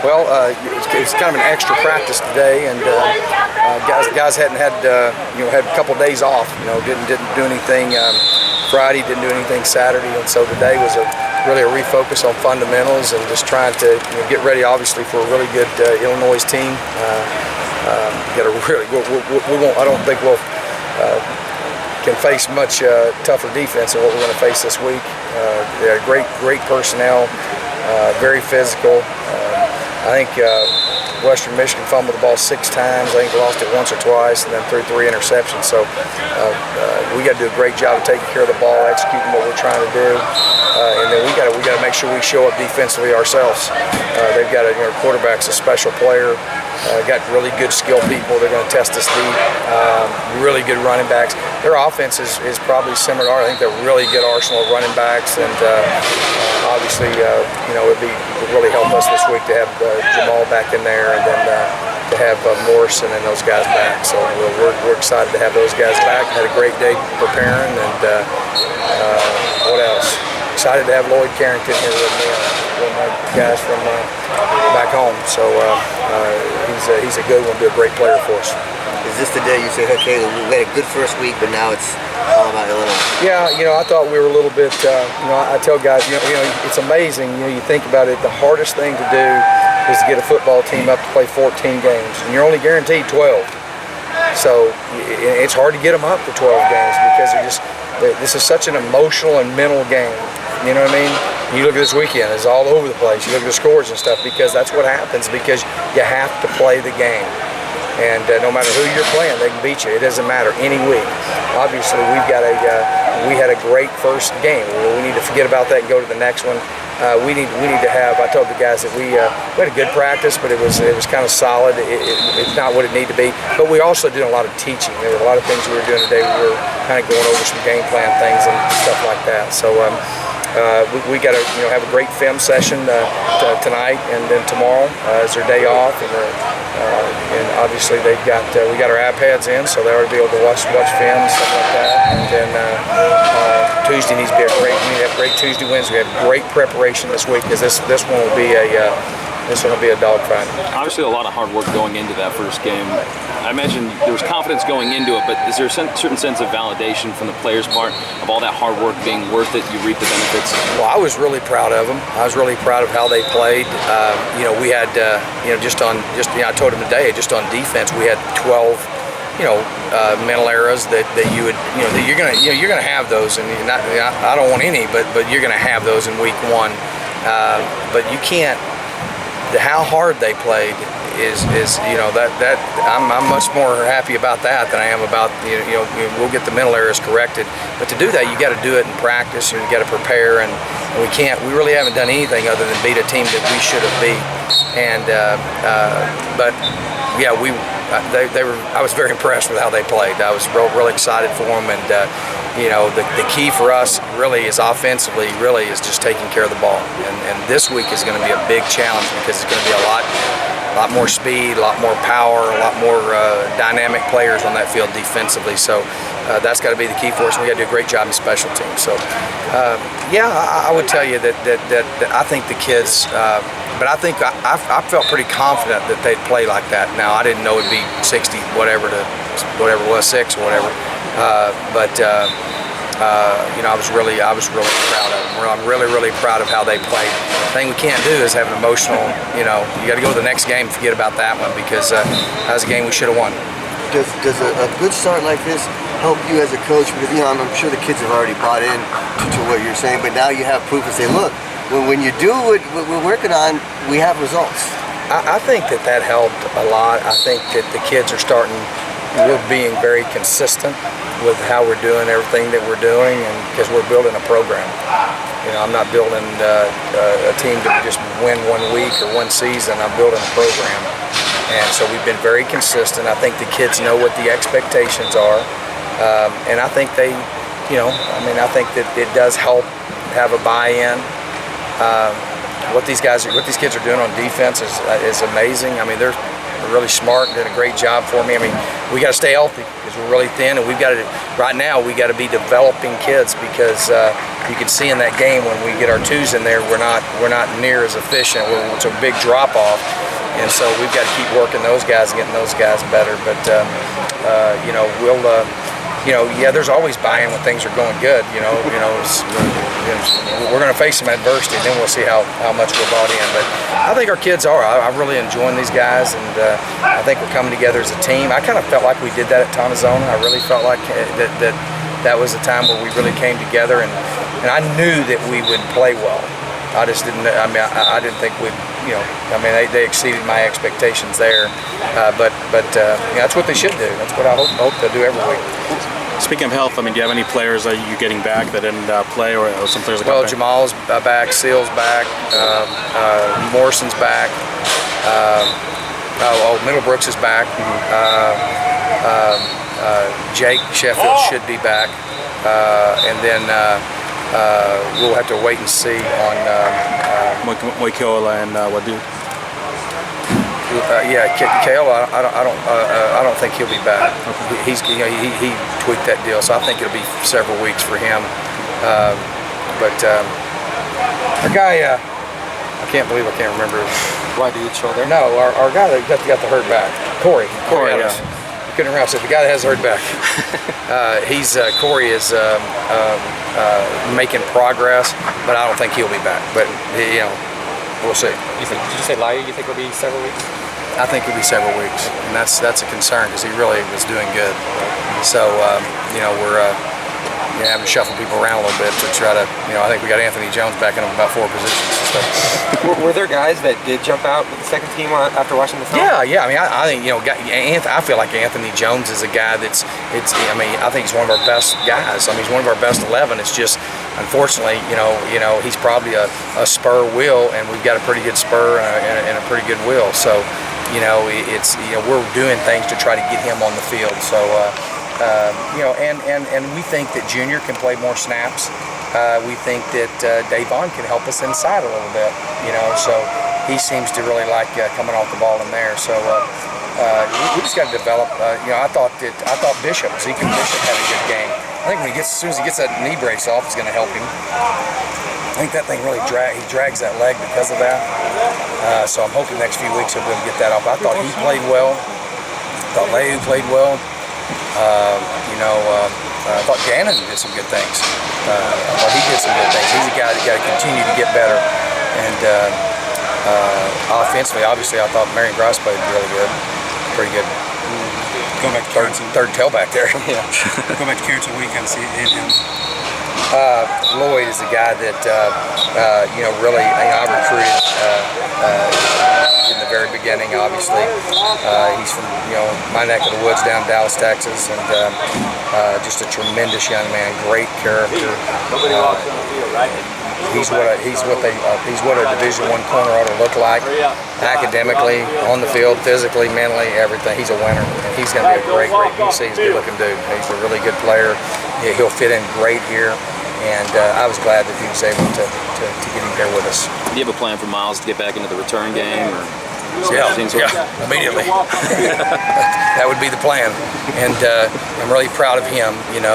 Well, it's kind of an extra practice today, and guys hadn't had had a couple days off. Didn't do anything Friday, didn't do anything Saturday, and so today was really a refocus on fundamentals and just trying to get ready, obviously, for a really good Illinois team. Got a really we won't. I don't think we'll can face much tougher defense than what we're going to face this week. They had great personnel, very physical. I think Western Michigan fumbled the ball 6 times. I think lost it once or twice, and then threw 3 interceptions. So we got to do a great job of taking care of the ball, executing what we're trying to do, and then we got to make sure we show up defensively ourselves. They've got quarterback's a special player. Got really good skilled people. They're going to test us deep. Really good running backs. Their offense is probably similar to ours. I think they're really good arsenal of running backs, and obviously, it would really help us this week to have Jamal back in there, and then to have Morrison and those guys back. So we're excited to have those guys back. Had a great day preparing, and what else? Excited to have Lloyd Carrington here with me, one of my guys from back home. So he's a good one, be a great player for us. Is this the day you say, okay, we had a good first week, but now it's all about Illinois? Yeah, I thought we were a little bit, I tell guys, it's amazing, you think about it, the hardest thing to do is to get a football team up to play 14 games, and you're only guaranteed 12. So it's hard to get them up for 12 games because this is such an emotional and mental game. You know what I mean? You look at this weekend, it's all over the place. You look at the scores and stuff because that's what happens because you have to play the game. And no matter who you're playing, they can beat you. It doesn't matter any week. Obviously, we had a great first game. We need to forget about that and go to the next one. We need to have. I told the guys that we had a good practice, but it was kind of solid. It's not what it needed to be. But we also did a lot of teaching. There were a lot of things we were doing today. We were kind of going over some game plan things and stuff like that. So. We got to have a great film session tonight and then tomorrow is their day off, and obviously we got our iPads in, so they ought to be able to watch film and stuff like that. And then Tuesday needs to be we need to have great Tuesday, Wednesday. We have great preparation this week because this one will be a dogfight. Obviously, a lot of hard work going into that first game. I imagine there was confidence going into it, but is there a certain sense of validation from the players' part of all that hard work being worth it? You reap the benefits. Well, I was really proud of them. I was really proud of how they played. We had, I told them today, just on defense, we had 12. Mental errors that you would, that you're gonna have those, and I don't want any, but you're gonna have those in week 1. But you can't. How hard they played is that I'm much more happy about that than I am about we'll get the mental errors corrected. But to do that, you got to do it in practice, and you got to prepare, and we really haven't done anything other than beat a team that we should have beat. And but yeah, I was very impressed with how they played. I was really excited for them, and the key for us really is offensively is just taking care of the ball. And this week is going to be a big challenge because it's going to be a lot more speed, a lot more power, a lot more dynamic players on that field defensively. So that's got to be the key for us. We got to do a great job in special teams. So I would tell you that I think the kids. But I think I felt pretty confident that they'd play like that. Now I didn't know it'd be 60 whatever it was 6 or whatever. I was really proud of them. I'm really proud of how they played. The thing we can't do is have an emotional. You got to go to the next game and forget about that one because that was a game we should have won. Does a good start like this help you as a coach? Because I'm sure the kids have already bought in to what you're saying, but now you have proof and say, look. When you do what we're working on, we have results. I think that helped a lot. I think that the kids are we're being very consistent with how we're doing everything that we're doing, and because we're building a program. I'm not building a team to just win one week or one season. I'm building a program. And so we've been very consistent. I think the kids know what the expectations are. And I think I think that it does help have a buy-in. What these kids are doing on defense is amazing. I mean, they're really smart and did a great job for me. I mean, we got to stay healthy because we're really thin, and right now we got to be developing kids because you can see in that game when we get our twos in there, we're not near as efficient. It's a big drop off, and so we've got to keep working those guys and getting those guys better. But there's always buy-in when things are going good. We're going to face some adversity, and then we'll see how much we're bought in. But I think our kids are. I'm really enjoying these guys, and I think we're coming together as a team. I kind of felt like we did that at Tonazona. I really felt like that was a time where we really came together, and I knew that we would play well. I just didn't. I mean, I didn't think we'd. They exceeded my expectations there. But that's what they should do. That's what I hope they'll do every week. Speaking of health, do you have any players that you're getting back that didn't play, or some players? Well, Jamal's back, Seal's back, Morrison's back. Middlebrooks is back. Jake Sheffield should be back, and then we'll have to wait and see on Moikola and Wadu. Kale, I don't think he'll be back. Okay. He tweaked that deal, so I think it'll be several weeks for him. Our guy, I can't believe I can't remember. Why do you shoulder? No, our guy that got the hurt back, Corey. Yeah. I couldn't remember. I said the guy that has the hurt back. Corey is making progress, but I don't think he'll be back. But we'll see. Did you say Lyle? You think it'll be several weeks? I think it'll be several weeks, and that's a concern because he really was doing good. So we're having to shuffle people around a little bit to try to. I think we got Anthony Jones back in about 4 positions. So. Were there guys that did jump out with the second team after watching the film? Yeah. I think I feel like Anthony Jones is a guy that's. I think he's one of our best guys. He's one of our best 11. It's just unfortunately, he's probably a spur wheel, and we've got a pretty good spur and a pretty good wheel. So. We're doing things to try to get him on the field. So, and we think that Junior can play more snaps. We think that Davon can help us inside a little bit. So he seems to really like coming off the ball in there. So we just got to develop. I thought Bishop, Zeke Bishop, had a good game. I think as soon as he gets that knee brace off, it's going to help him. I think that thing really drags that leg because of that. So I'm hoping next few weeks he'll be able to get that off. I thought he played well. I thought Leu played well. I thought Gannon did some good things. I thought he did some good things. He's a guy that got to continue to get better. And offensively, obviously, I thought Marion Gross played really good. Pretty good. Going back to third tailback there. Yeah. Going back to Carrington, what do you kind of see in him? Lloyd is a guy that really I recruited in the very beginning. Obviously, he's from my neck of the woods down in Dallas, Texas, and just a tremendous young man, great character. He's what a Division I corner ought to look like, academically, on the field, physically, mentally, everything. He's a winner, and he's going to be a great BC. He's a good-looking dude. He's a really good player. He'll fit in great here. And I was glad that he was able to get him here with us. Do you have a plan for Miles to get back into the return game? Or yeah, immediately. That would be the plan. And I'm really proud of him, and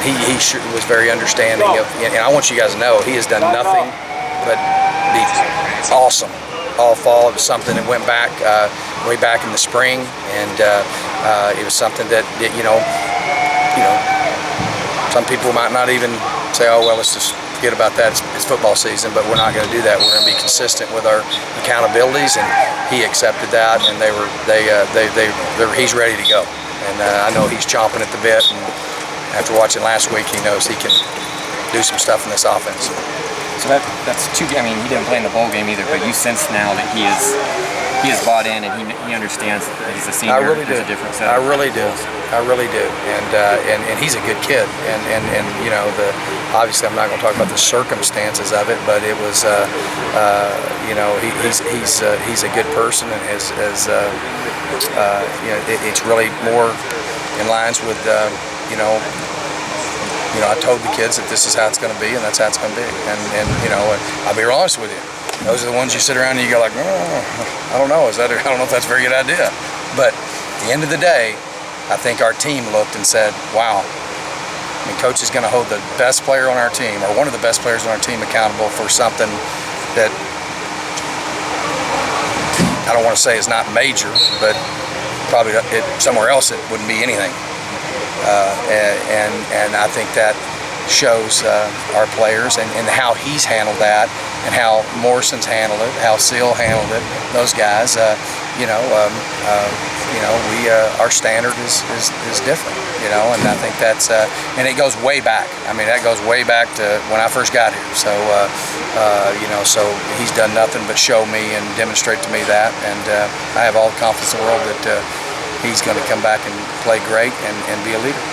he sure was very understanding of. And I want you guys to know he has done nothing but be awesome all fall. It was something that went back way back in the spring, and it was something that some people might not even say, oh, well, let's just forget about that. It's football season, but we're not going to do that. We're going to be consistent with our accountabilities, and he accepted that, and he's ready to go. And I know he's chomping at the bit, and after watching last week, he knows he can do some stuff in this offense. So that's two. I mean, he didn't play in the bowl game either, but you sense now that he is bought in and he understands that he's a senior. I really do. There's a different set. I really do. And he's a good kid. And obviously I'm not going to talk about the circumstances of it, but it was he's a good person, and it's really more in lines with I told the kids that this is how it's going to be, and that's how it's going to be. And I'll be real honest with you. Those are the ones you sit around and you go like, I don't know. I don't know if that's a very good idea. But the end of the day, I think our team looked and said, wow, I mean, Coach is going to hold the best player on our team, or one of the best players on our team, accountable for something that I don't want to say is not major, but probably somewhere else it wouldn't be anything. And I think that shows our players and how he's handled that, and how Morrison's handled it, how Seal handled it. Those guys, our standard is different, and I think that's and it goes way back. I mean, that goes way back to when I first got here. So so he's done nothing but show me and demonstrate to me that, and I have all the confidence in the world that he's going to come back and play great and be a leader.